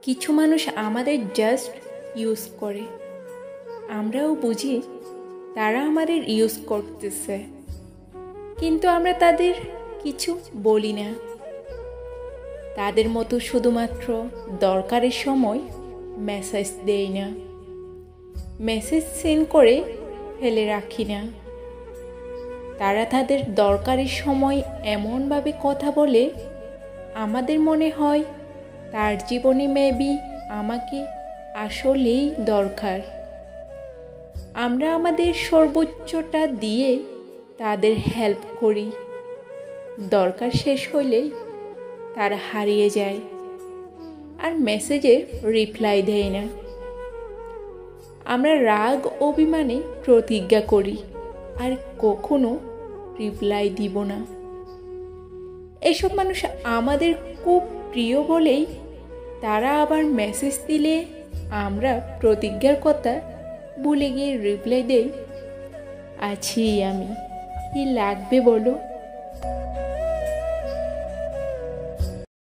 কিছু মানুষ আমাদের জাস্ট ইউজ করে, আমরাও বুঝি তারা আমাদের ইউজ করতেছে, কিন্তু আমরা তাদের কিছু বলি না। তাদের মতো শুধুমাত্র দরকারের সময় মেসেজ দেই না, মেসেজ সেন্ড করে ফেলে রাখি না। তারা তাদের দরকারের সময় এমনভাবে কথা বলে আমাদের মনে হয় তার জীবনে মেবি আমাকে আসলেই দরকার। আমরা আমাদের সর্বোচ্চটা দিয়ে তাদের হেল্প করি, দরকার শেষ হলেই তারা হারিয়ে যায় আর মেসেজের রিপ্লাই দেয় না। আমরা রাগ অভিমানে প্রতিজ্ঞা করি আর কখনো রিপ্লাই দিব না। এসব মানুষ আমাদের খুব প্রিয় বলেই তারা আবার মেসেজ দিলে আমরা প্রতিজ্ঞার কথা ভুলে গিয়ে রিপ্লাই দেই, আছি আমি, কি লাগবে বলো।